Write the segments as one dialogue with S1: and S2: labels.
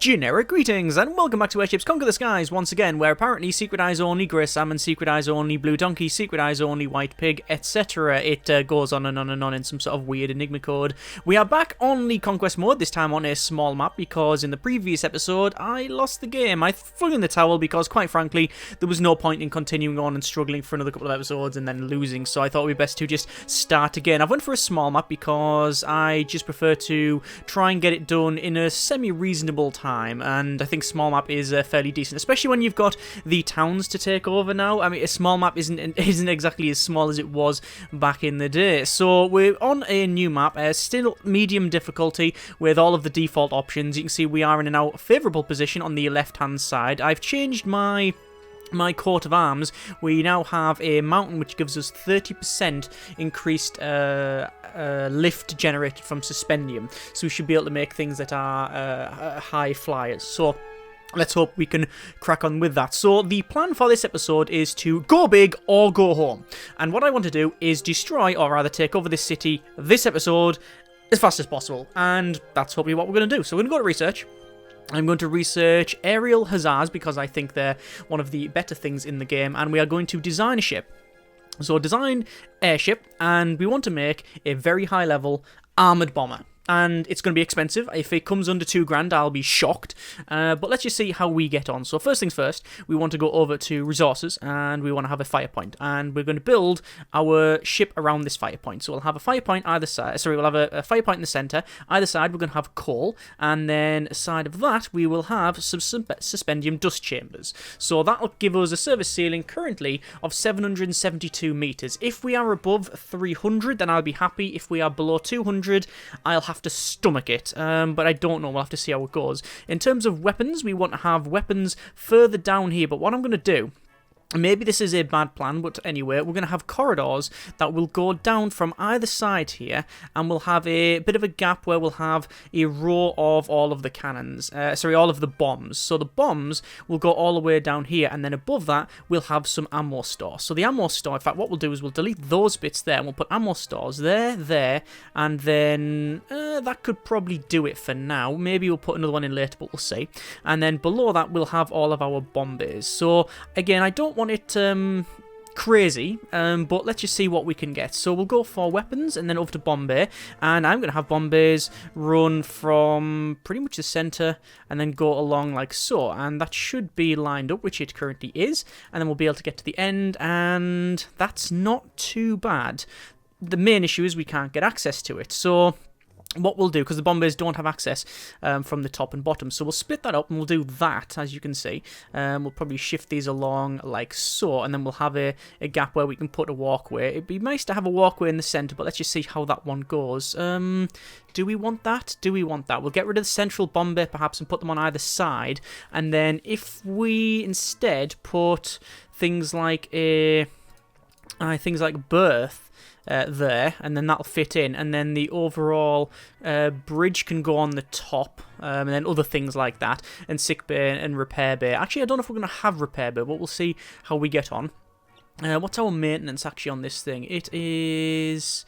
S1: Generic greetings and welcome back to Airships Conquer the Skies once again, where apparently secret eyes only, grey salmon, secret eyes only, blue donkey, secret eyes only, white pig, etc. It goes on and on and on in some sort of weird enigma code. We are back on the conquest mode, this time on a small map, because in the previous episode I lost the game. I threw in the towel because, quite frankly, there was no point in continuing on and struggling for another couple of episodes and then losing, so I thought it would be best to just start again. I went for a small map because I just prefer to try and get it done in a semi-reasonable time, and I think small map is fairly decent, especially when you've got the towns to take over now. I mean, a small map isn't exactly as small as it was back in the day. So we're on a new map, still medium difficulty with all of the default options. You can see we are in a now favourable position on the left-hand side. I've changed my coat of arms. We now have a mountain which gives us 30% increased lift generated from suspendium, so we should be able to make things that are high flyers. So let's hope we can crack on with that. So the plan for this episode is to go big or go home, and what I want to do is destroy, or rather take over, this city this episode as fast as possible, and that's hopefully what we're going to do. So we're going to go to research. I'm going to research aerial hussars because I think they're one of the better things in the game, and we are going to design a ship. So design airship, and we want to make a very high level armoured bomber. And it's going to be expensive. If it comes under £2,000, I'll be shocked. But let's just see how we get on. So first things first, we want to go over to resources, and we want to have a fire point. And we're going to build our ship around this fire point. So we'll have a fire point either side. Sorry, we'll have a fire point in the centre. Either side, we're going to have coal. And then aside of that, we will have some suspendium dust chambers. So that'll give us a service ceiling currently of 772 metres. If we are above 300, then I'll be happy. If we are below 200, I'll have to stomach it, but I don't know. We'll have to see how it goes. In terms of weapons, we want to have weapons further down here, but what I'm going to do, maybe this is a bad plan, but anyway, we're going to have corridors that will go down from either side here, and we'll have a bit of a gap where we'll have a row of all of the cannons, all of the bombs. So the bombs will go all the way down here, and then above that, we'll have some ammo store. So the ammo store, in fact, what we'll do is we'll delete those bits there, and we'll put ammo stores there, and then that could probably do it for now. Maybe we'll put another one in later, but we'll see. And then below that, we'll have all of our bomb bays. So again, I don't want it crazy, but let's just see what we can get. So we'll go for weapons and then over to bomb bay, and I'm going to have bomb bays run from pretty much the centre and then go along like so, and that should be lined up, which it currently is, and then we'll be able to get to the end, and that's not too bad. The main issue is we can't get access to it, so what we'll do, because the bomb bays don't have access from the top and bottom, so we'll split that up and we'll do that, as you can see. We'll probably shift these along like so, and then we'll have a gap where we can put a walkway. It'd be nice to have a walkway in the centre, but let's just see how that one goes. Do we want that? Do we want that? We'll get rid of the central bomb bay perhaps and put them on either side, and then if we instead put things like berth there, and then that'll fit in, and then the overall bridge can go on the top, and then other things like that, and sick bay and repair bay. Actually, I don't know if we're going to have repair bay, but we'll see how we get on. What's our maintenance actually on this thing? It is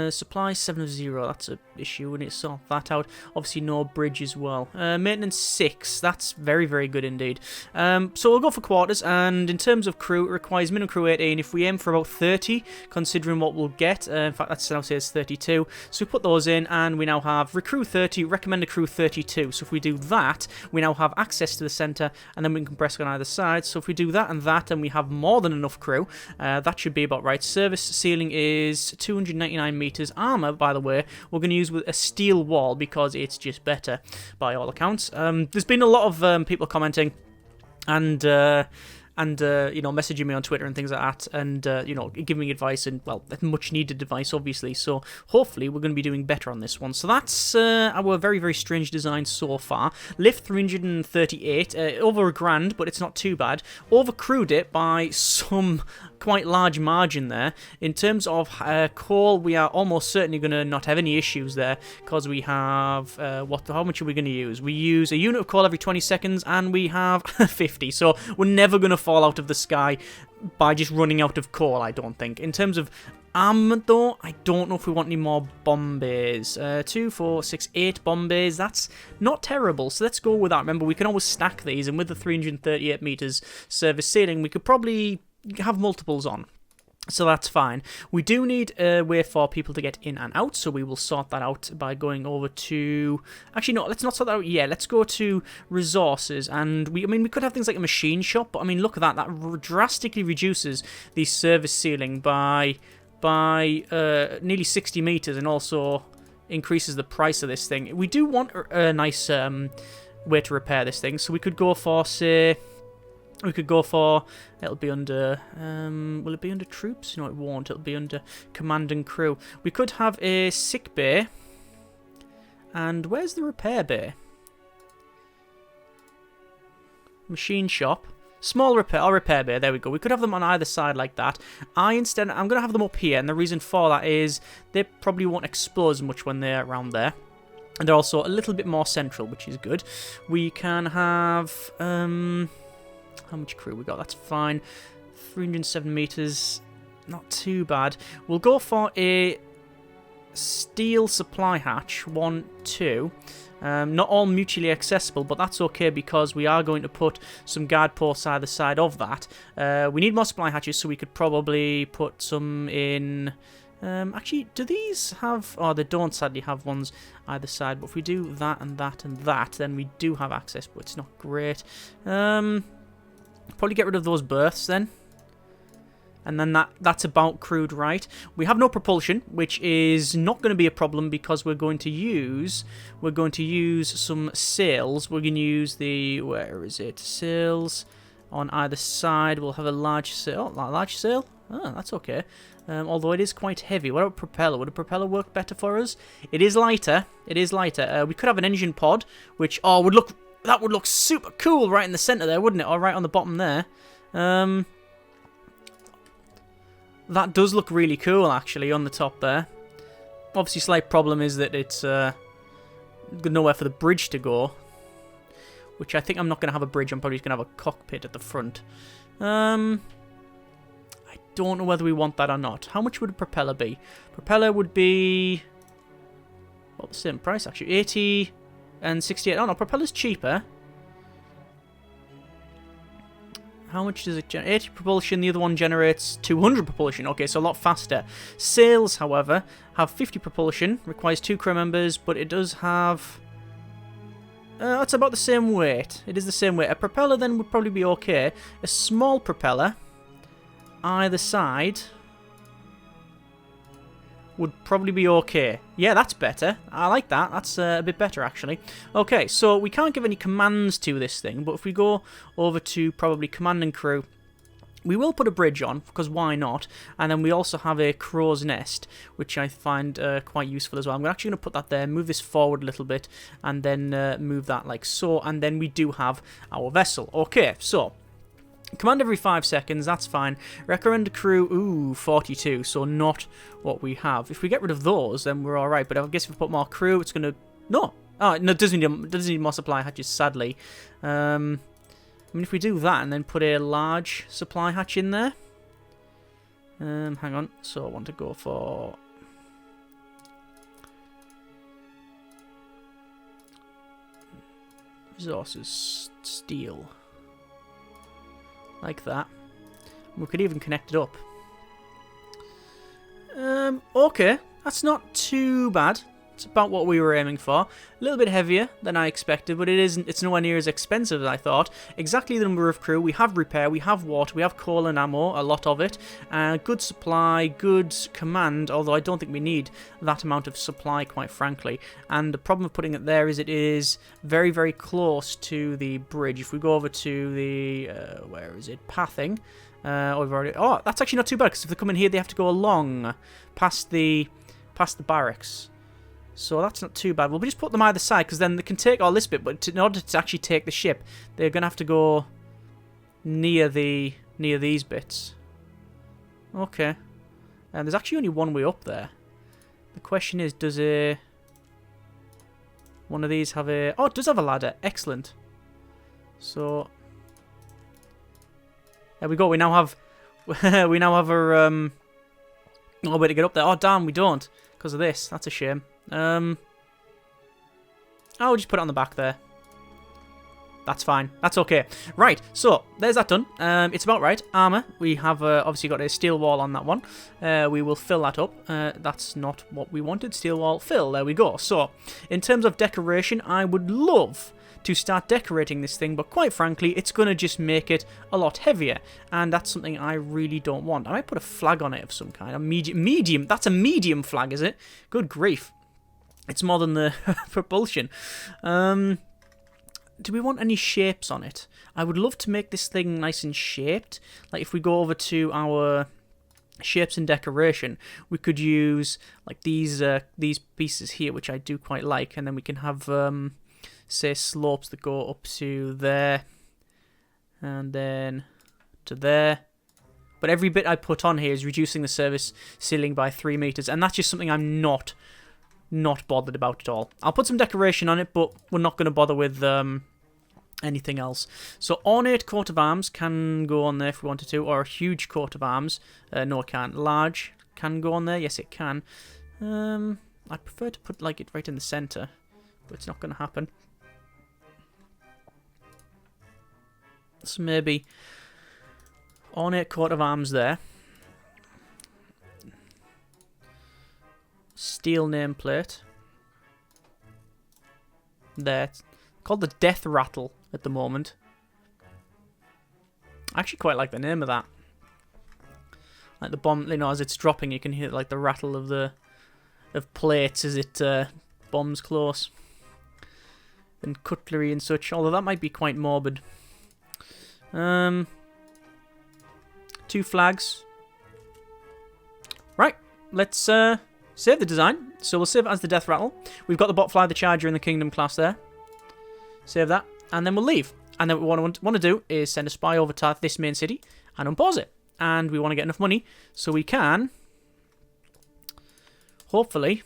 S1: supply 7 of 0, that's an issue, we need to sort that out. Obviously no bridge as well. Maintenance 6, that's very, very good indeed. So we'll go for quarters, and in terms of crew, it requires minimum crew 18. If we aim for about 30, considering what we'll get, in fact that's now says 32, so we put those in, and we now have recruit 30, recommended crew 32. So if we do that, we now have access to the centre, and then we can press on either side. So if we do that, and we have more than enough crew, that should be about right. Service ceiling is 299 meters. Armor, by the way, we're going to use with a steel wall because it's just better by all accounts. There's been a lot of people commenting and messaging me on Twitter and things like that, and giving me advice, and well, much needed advice obviously, so hopefully we're going to be doing better on this one. So that's our very, very strange design so far. Lift 338, over £1,000, but it's not too bad. Overcrewed it by some quite large margin there. In terms of coal, we are almost certainly going to not have any issues there, because we have how much are we going to use? We use a unit of coal every 20 seconds, and we have 50, so we're never going to fall out of the sky by just running out of coal, I don't think. In terms of armament, though, I don't know if we want any more bomb bays. 2, 4, 6, 8 bomb bays. That's not terrible, so let's go with that. Remember, we can always stack these, and with the 338 meters service ceiling, we could probably have multiples on. So that's fine. We do need a way for people to get in and out, so we will sort that out by going over to... Actually, no, let's not sort that out yet. Let's go to resources, and we could have things like a machine shop, but I mean, look at that. That drastically reduces the service ceiling by nearly 60 meters, and also increases the price of this thing. We do want a nice way to repair this thing, so we could go for, say... We could go for, it'll be under, will it be under troops? No, it won't. It'll be under command and crew. We could have a sick bay. And where's the repair bay? Machine shop. Small repair bay, there we go. We could have them on either side like that. I'm going to have them up here, and the reason for that is they probably won't explode as much when they're around there. And they're also a little bit more central, which is good. We can have, how much crew we got? That's fine. 307 meters. Not too bad. We'll go for a steel supply hatch. 1, 2. Not all mutually accessible, but that's okay because we are going to put some guard posts either side of that. We need more supply hatches, so we could probably put some in... actually, do these have... Oh, they don't sadly have ones either side, but if we do that and that and that, then we do have access, but it's not great. Probably get rid of those berths then. And then that's about crewed right. We have no propulsion, which is not going to be a problem because we're going to use some sails. We're going to use the, where is it? Sails on either side. We'll have a large sail. Oh, a large sail? Oh, that's okay. Although it is quite heavy. What about propeller? Would a propeller work better for us? It is lighter. It is lighter. We could have an engine pod, which that would look super cool right in the center there, wouldn't it? Or right on the bottom there. That does look really cool, actually, on the top there. Obviously, slight problem is that it's nowhere for the bridge to go. Which I think I'm not going to have a bridge. I'm probably just going to have a cockpit at the front. I don't know whether we want that or not. How much would a propeller be? Propeller would be... well, the same price, actually. 80... and 68. Oh no, propeller's cheaper. How much does it generate? 80 propulsion, the other one generates 200 propulsion. Okay, so a lot faster. Sails, however, have 50 propulsion, requires 2 crew members, but it does have... it's about the same weight. It is the same weight. A propeller then would probably be okay. A small propeller, either side... would probably be okay. Yeah, that's better. I like that. That's a bit better, actually. Okay, so we can't give any commands to this thing, but if we go over to probably command and crew, we will put a bridge on, because why not? And then we also have a crow's nest, which I find quite useful as well. I'm actually going to put that there, move this forward a little bit, and then move that like so, and then we do have our vessel. Okay, so... command every 5 seconds, that's fine. Recommend crew, ooh, 42, so not what we have. If we get rid of those, then we're alright, but I guess if we put more crew, it's going to... No! Oh, no, it doesn't need more supply hatches, sadly. I mean, if we do that and then put a large supply hatch in there... hang on, so I want to go for... resources, steel... like that. We could even connect it up. Okay. That's not too bad. It's about what we were aiming for. A little bit heavier than I expected, but it's nowhere near as expensive as I thought. Exactly the number of crew. We have repair, we have water, we have coal and ammo, a lot of it. Good supply, good command, although I don't think we need that amount of supply, quite frankly. And the problem of putting it there is it is very, very close to the bridge. If we go over to the... where is it? Pathing. Oh, that's actually not too bad, because if they come in here, they have to go along past the barracks. So that's not too bad. We'll just put them either side, because then they can take all this bit, but in order to actually take the ship, they're going to have to go near these bits. Okay. And there's actually only one way up there. The question is, does one of these have a... Oh, it does have a ladder. Excellent. So... There we go. We now have we now have our oh, way to get up there. Oh damn, we don't because of this. That's a shame. I'll just put it on the back there. That's fine. That's okay. Right, so there's that done. It's about right. Armour. We have obviously got a steel wall on that one. We will fill that up. That's not what we wanted. Steel wall fill. There we go. So, in terms of decoration, I would love to start decorating this thing, but quite frankly, it's going to just make it a lot heavier, and that's something I really don't want. I might put a flag on it of some kind. A medium. That's a medium flag, is it? Good grief. It's more than the propulsion. Do we want any shapes on it? I would love to make this thing nice and shaped. Like if we go over to our shapes and decoration, we could use like these pieces here, which I do quite like, and then we can have say slopes that go up to there and then to there. But every bit I put on here is reducing the service ceiling by 3 meters, and that's just something I'm not bothered about at all. I'll put some decoration on it, but we're not going to bother with anything else. So ornate coat of arms can go on there if we wanted to, or a huge coat of arms. No, it can't. Large can go on there. Yes, it can. I prefer to put like it right in the center, but it's not going to happen. So maybe ornate coat of arms there. Steel nameplate. There. It's called the Death Rattle at the moment. I actually quite like the name of that. Like the bomb, you know, as it's dropping, you can hear like the rattle of plates as it bombs close. And cutlery and such, although that might be quite morbid. 2 flags. Right, let's save the design. So we'll save it as the Death Rattle. We've got the Botfly, the Charger, and the Kingdom class there. Save that, and then we'll leave. And then what we want to do is send a spy over to this main city and unpause it. And we want to get enough money so we can, hopefully,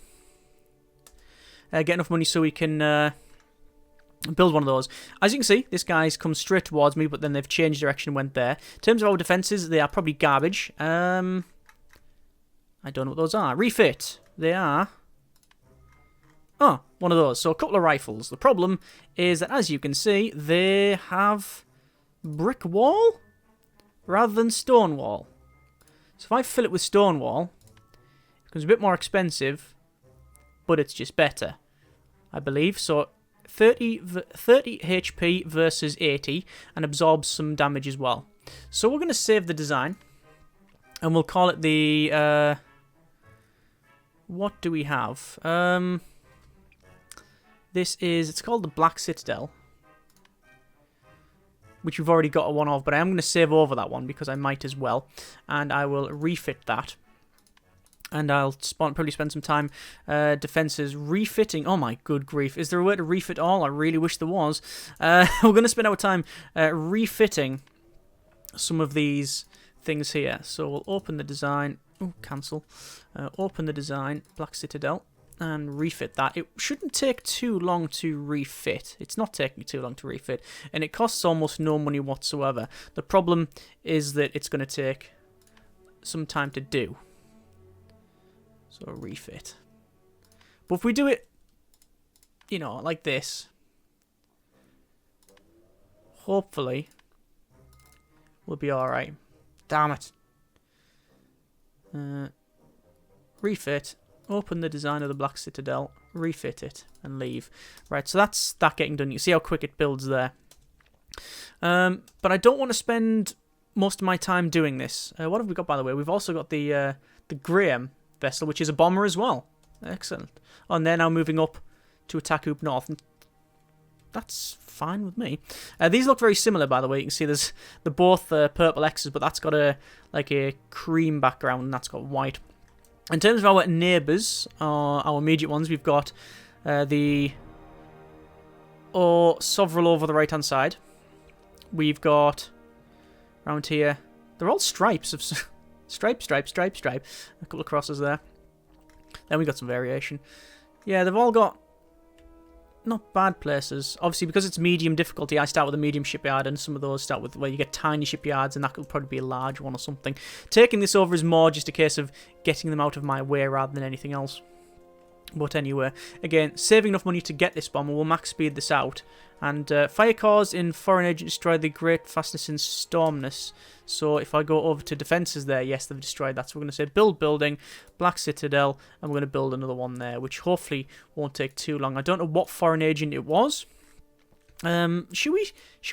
S1: get enough money so we can build one of those. As you can see, this guy's come straight towards me, but then they've changed direction and went there. In terms of our defences, they are probably garbage. I don't know what those are. Refit. They are... Oh, one of those. So a couple of rifles. The problem is that, as you can see, they have brick wall rather than stone wall. So if I fill it with stone wall, it becomes a bit more expensive, but it's just better, I believe. So 30 HP versus 80 and absorbs some damage as well. So we're going to save the design, and we'll call it the... what do we have? It's called the Black Citadel, which we've already got one of, but I am going to save over that one because I might as well, and I will refit that, and I'll probably spend some time defences refitting. Oh my good grief, is there a way to refit all? I really wish there was. We're going to spend our time refitting some of these things here. So we'll open the design. Oh, cancel. Open the design, Black Citadel, and refit that. It shouldn't take too long to refit. It's not taking too long to refit, and it costs almost no money whatsoever. The problem is that it's going to take some time to do. So refit. But if we do it, you know, like this, hopefully we'll be alright. Damn it. Refit, open the design of the Black Citadel, refit it, and leave. Right, so that's that getting done. You see how quick it builds there. But I don't want to spend most of my time doing this. What have we got, by the way? We've also got the Graham vessel, which is a bomber as well. Excellent. Oh, and they're now moving up to attack Hoop North. And that's fine with me. These look very similar, by the way. You can see there's both purple X's, but that's got a cream background, and that's got white. In terms of our neighbours, our immediate ones, we've got the Sovereign over the right-hand side. We've got around here, they're all stripes of stripe. A couple of crosses there. Then we got some variation. Yeah, they've all got not bad places. Obviously, because it's medium difficulty, I start with a medium shipyard, and some of those start with where you get tiny shipyards, and that could probably be a large one or something. Taking this over is more just a case of getting them out of my way rather than anything else. But anyway, again, saving enough money to get this bomber, we'll max speed this out. And fire cores in foreign agent destroy the great fastness in stormness. So if I go over to defences there, yes, they've destroyed that. So we're going to say build building, Black Citadel, and we're going to build another one there, which hopefully won't take too long. I don't know what foreign agent it was. Should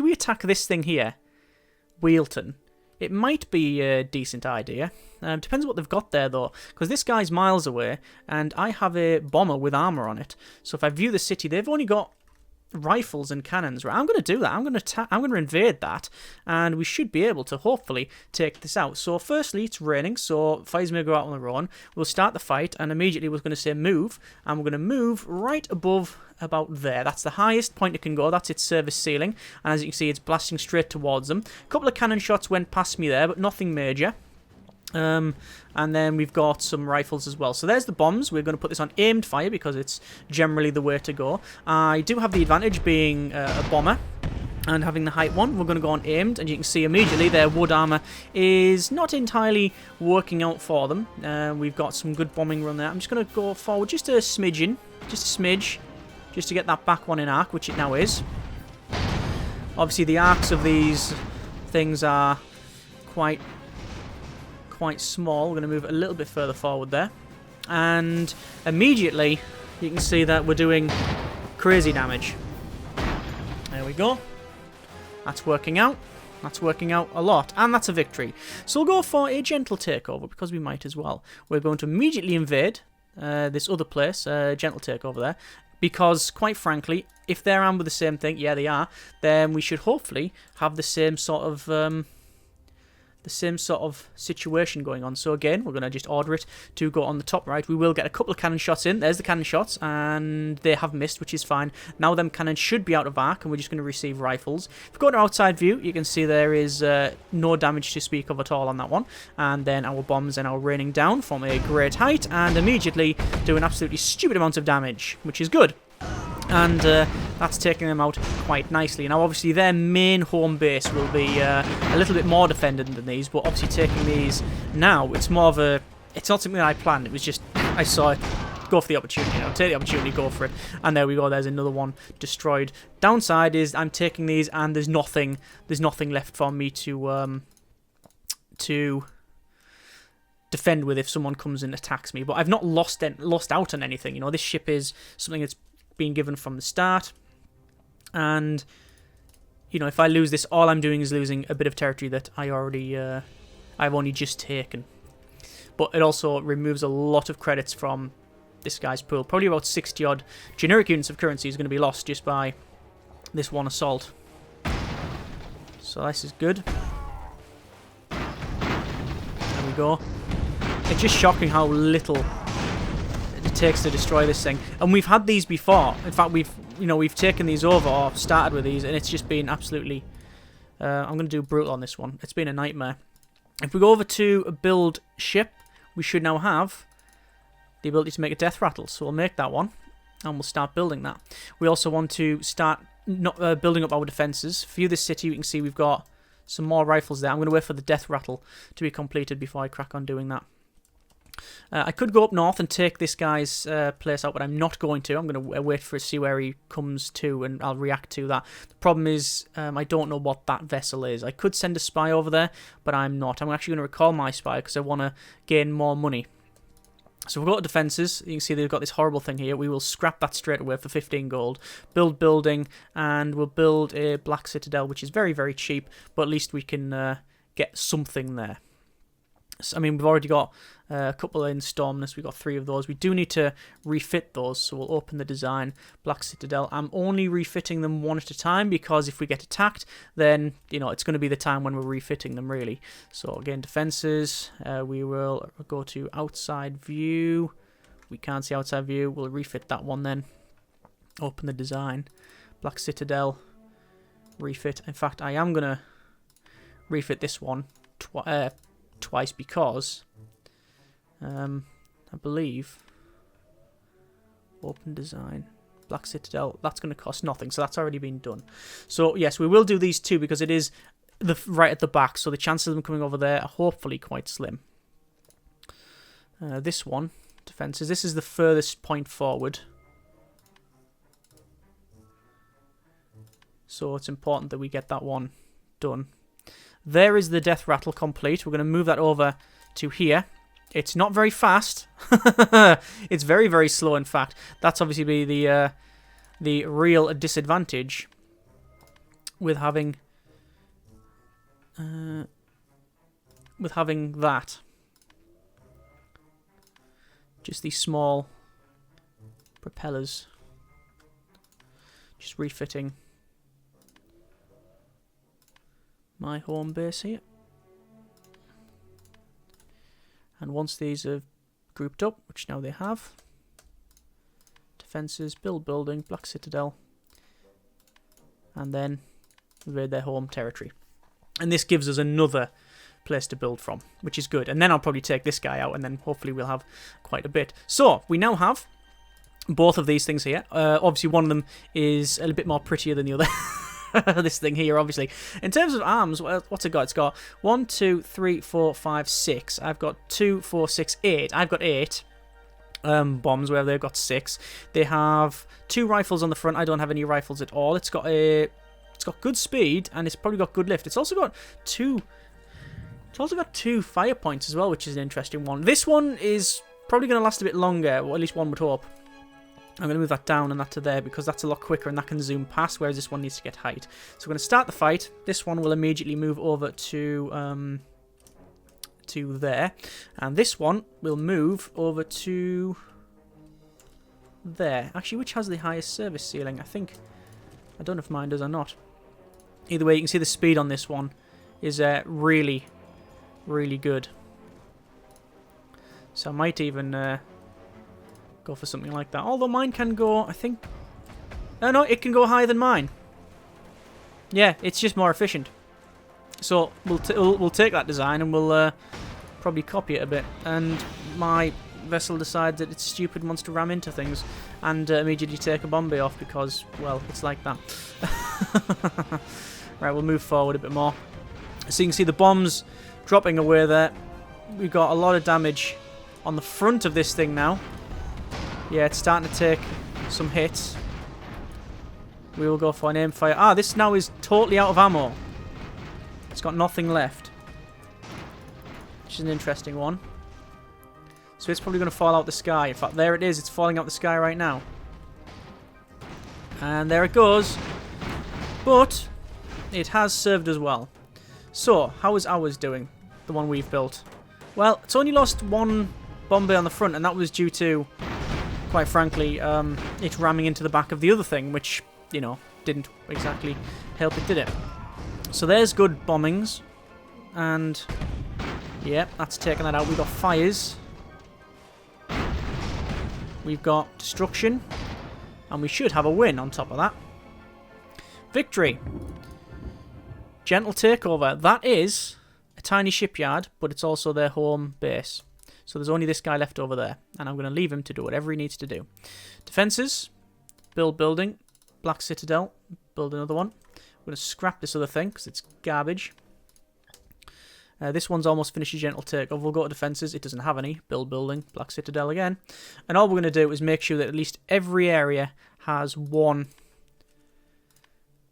S1: we attack this thing here? Wheelton. It might be a decent idea. Depends what they've got there, though, because this guy's miles away, and I have a bomber with armour on it. So if I view the city, they've only got rifles and cannons. Right, I'm going to do that. I'm going to invade that, and we should be able to hopefully take this out. So firstly, it's raining, so fires may go out on their own. We'll start the fight, and immediately we're going to say move, and we're going to move right above about there. That's the highest point it can go. That's its service ceiling, and as you can see, it's blasting straight towards them. A couple of cannon shots went past me there, but nothing major. And then we've got some rifles as well. So there's the bombs. We're going to put this on aimed fire because it's generally the way to go. I do have the advantage being a bomber and having the height one. We're going to go on aimed, and you can see immediately their wood armor is not entirely working out for them. We've got some good bombing run there. I'm just going to go forward just a smidgen, just a smidge, just to get that back one in arc, which it now is. Obviously the arcs of these things are quite small. We're going to move it a little bit further forward there, and immediately you can see that we're doing crazy damage. There we go. That's working out. That's working out a lot, and that's a victory. So we'll go for a gentle takeover because we might as well. We're going to immediately invade this other place, gentle takeover there, because quite frankly, if they're armed with the same thing, yeah they are, then we should hopefully have the same sort of situation going on. So again, we're going to just order it to go on the top right. We will get a couple of cannon shots in. There's the cannon shots, and they have missed, which is fine. Now them cannons should be out of arc, and we're just going to receive rifles. If we go to outside view, you can see there is no damage to speak of at all on that one. And then our bombs are now raining down from a great height, and immediately doing absolutely stupid amounts of damage, which is good. And that's taking them out quite nicely. Now, obviously, their main home base will be a little bit more defended than these, but obviously taking these now, it's more of a... It's not something that I planned. It was just, I saw it, go for the opportunity, take the opportunity, go for it. And there we go, there's another one destroyed. Downside is I'm taking these, and there's nothing left for me to defend with if someone comes and attacks me. But I've not lost out on anything. You know, this ship is something that's being given from the start, and you know, if I lose this, all I'm doing is losing a bit of territory that I've only just taken. But it also removes a lot of credits from this guy's pool. Probably about 60 odd generic units of currency is going to be lost just by this one assault. So this is good. There we go. It's just shocking how little it takes to destroy this thing, and we've had these before. In fact, we've taken these over or started with these, and it's just been absolutely I'm going to do brutal on this one. It's been a nightmare. If we go over to build ship, we should now have the ability to make a death rattle, so we'll make that one and we'll start building that. We also want to start building up our defenses. View this city, you can see we've got some more rifles there. I'm going to wait for the death rattle to be completed before I crack on doing that. I could go up north and take this guy's place out, but I'm not going to. I'm going to wait for to see where he comes to, and I'll react to that. The problem is I don't know what that vessel is. I could send a spy over there, but I'm not. I'm actually going to recall my spy because I want to gain more money. So we've got defences. You can see they've got this horrible thing here. We will scrap that straight away for 15 gold. Build building, and we'll build a Black Citadel, which is very, very cheap, but at least we can get something there. I mean, we've already got a couple in Stormness. We've got 3 of those. We do need to refit those, so we'll open the design. Black Citadel. I'm only refitting them one at a time because if we get attacked, then, you know, it's going to be the time when we're refitting them, really. So, again, defenses. We will go to outside view. We can't see outside view. We'll refit that one then. Open the design. Black Citadel. Refit. In fact, I am going to refit this one twice because I believe open design. Black Citadel, that's going to cost nothing, so that's already been done. So yes, we will do these two because it is right at the back, so the chances of them coming over there are hopefully quite slim. This one, defences, this is the furthest point forward. So it's important that we get that one done. There is the death rattle complete. We're going to move that over to here. It's not very fast. It's very, very slow, in fact. That's obviously be the real disadvantage with having that. Just these small propellers. Just refitting my home base here. And once these are grouped up, which now they have, defences, build building, Black Citadel, and then invade their home territory. And this gives us another place to build from, which is good. And then I'll probably take this guy out, and then hopefully we'll have quite a bit. So we now have both of these things here. Obviously one of them is a little bit more prettier than the other. This thing here, obviously. In terms of arms, what's it got? It's got 1, 2, 3, 4, 5, 6. I've got 2, 4, 6, 8. I've got 8 bombs, where they've got 6. They have 2 rifles on the front. I don't have any rifles at all. It's got good speed, and it's probably got good lift. It's also got 2 fire points as well, which is an interesting one. This one is probably going to last a bit longer, or at least one would hope. I'm going to move that down and that to there because that's a lot quicker and that can zoom past, whereas this one needs to get height. So we're going to start the fight. This one will immediately move over to there. And this one will move over to there. Actually, which has the highest service ceiling? I don't know if mine does or not. Either way, you can see the speed on this one is really, really good. So I might even go for something like that. Although mine can go, I think... No, it can go higher than mine. Yeah, it's just more efficient. So we'll take that design and we'll probably copy it a bit. And my vessel decides that it's stupid and wants to ram into things and immediately take a bomb bay off because, well, it's like that. Right, we'll move forward a bit more. So you can see the bombs dropping away there. We've got a lot of damage on the front of this thing now. Yeah, it's starting to take some hits. We will go for an aim fire. Ah, this now is totally out of ammo. It's got nothing left. Which is an interesting one. So it's probably going to fall out the sky. In fact, there it is. It's falling out the sky right now. And there it goes. But it has served as well. So, how is ours doing? The one we've built. Well, it's only lost 1 bomb bay on the front, and that was due to, quite frankly, it ramming into the back of the other thing, which, you know, didn't exactly help it, did it? So there's good bombings. And, yeah, that's taken that out. We've got fires. We've got destruction. And we should have a win on top of that. Victory. Gentle takeover. That is a tiny shipyard, but it's also their home base. So there's only this guy left over there. And I'm going to leave him to do whatever he needs to do. Defences. Build building. Black Citadel. Build another one. I'm going to scrap this other thing because it's garbage. This one's almost finished a gentle takeover. We'll go to defences. It doesn't have any. Build building. Black Citadel again. And all we're going to do is make sure that at least every area has 1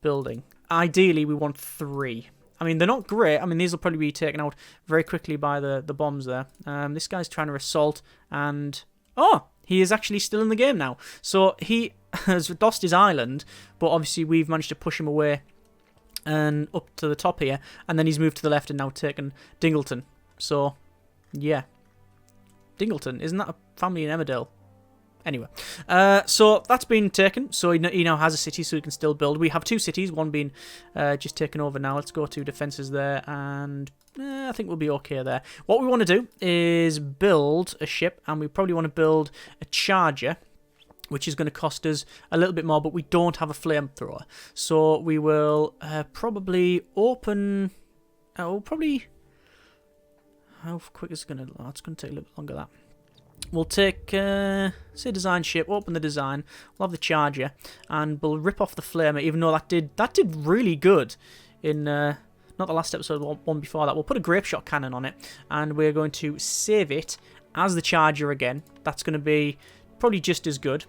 S1: building. Ideally, we want 3. I mean, they're not great. I mean, these will probably be taken out very quickly by the bombs there. This guy's trying to assault, and... Oh! He is actually still in the game now. So he has lost his island, but obviously we've managed to push him away and up to the top here, and then he's moved to the left and now taken Dingleton. So, yeah. Dingleton, isn't that a family in Emmerdale? Anyway, so that's been taken. So he now has a city, so he can still build. We have 2 cities, one being just taken over now. Let's go to defences there, and I think we'll be okay there. What we want to do is build a ship, and we probably want to build a charger, which is going to cost us a little bit more, but we don't have a flamethrower. So we will probably open... How quick is it going to... Oh, it's going to take a little bit longer, that. we'll take, say, design ship, open the design, we'll have the charger, and we'll rip off the flamer, even though that did really good in, not the last episode, one before that. We'll put a grape shot cannon on it, and we're going to save it as the charger again. That's going to be probably just as good.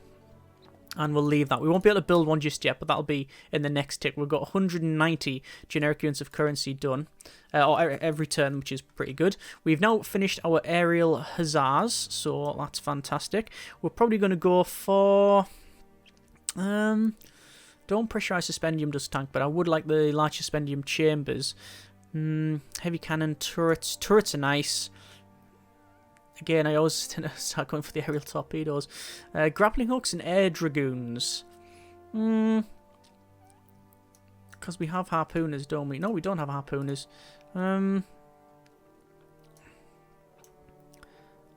S1: And we'll leave that. We won't be able to build one just yet, but that'll be in the next tick. We've got 190 generic units of currency done, or every turn, which is pretty good. We've now finished our aerial hussars, so that's fantastic. We're probably going to go for... don't pressurize suspendium dust tank, but I would like the large suspendium chambers. Heavy cannon turrets. Turrets are nice. Again, I always tend to start going for the aerial torpedoes. Grappling hooks and air dragoons. Because we have harpooners, don't we? No, we don't have harpooners. I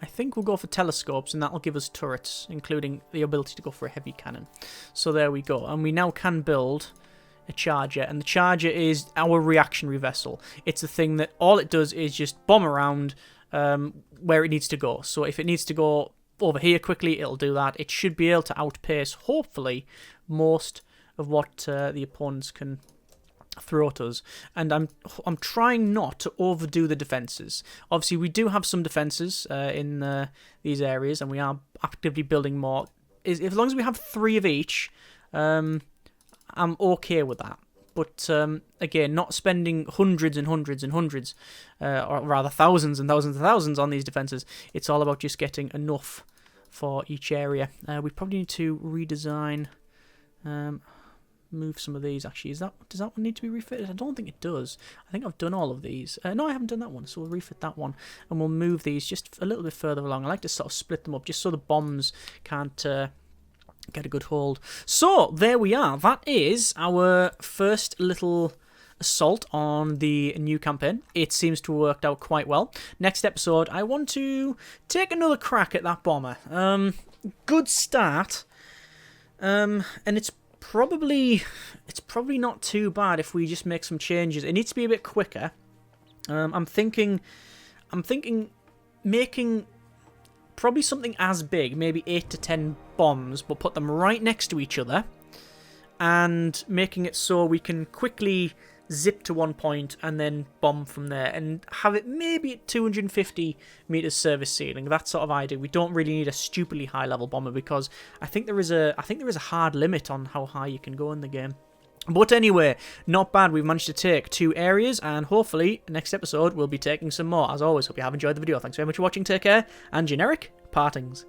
S1: think we'll go for telescopes, and that'll give us turrets, including the ability to go for a heavy cannon. So there we go. And we now can build a charger, and the charger is our reactionary vessel. It's the thing that all it does is just bomb around where it needs to go. So if it needs to go over here quickly, it'll do that. It should be able to outpace, hopefully, most of what the opponents can throw at us. And I'm trying not to overdo the defenses. Obviously, we do have some defenses in these areas, and we are actively building more. As long as we have 3 of each, I'm okay with that. But, again, not spending hundreds and hundreds and hundreds, or rather thousands and thousands and thousands on these defences. It's all about just getting enough for each area. We probably need to redesign, move some of these, actually. Does that one need to be refitted? I don't think it does. I think I've done all of these. No, I haven't done that one, so we'll refit that one. And we'll move these just a little bit further along. I like to sort of split them up, just so the bombs can't... get a good hold. So, there we are. That is our first little assault on the new campaign. It seems to have worked out quite well. Next episode, I want to take another crack at that bomber. Good start. And it's probably not too bad if we just make some changes. It needs to be a bit quicker. I'm thinking making... probably something as big, maybe 8 to 10 bombs, but put them right next to each other, and making it so we can quickly zip to one point and then bomb from there, and have it maybe at 250 meters service ceiling. That sort of idea. We don't really need a stupidly high level bomber, because I think there is a hard limit on how high you can go in the game. But anyway, not bad. We've managed to take 2 areas, and hopefully, next episode, we'll be taking some more. As always, hope you have enjoyed the video. Thanks very much for watching. Take care, and generic partings.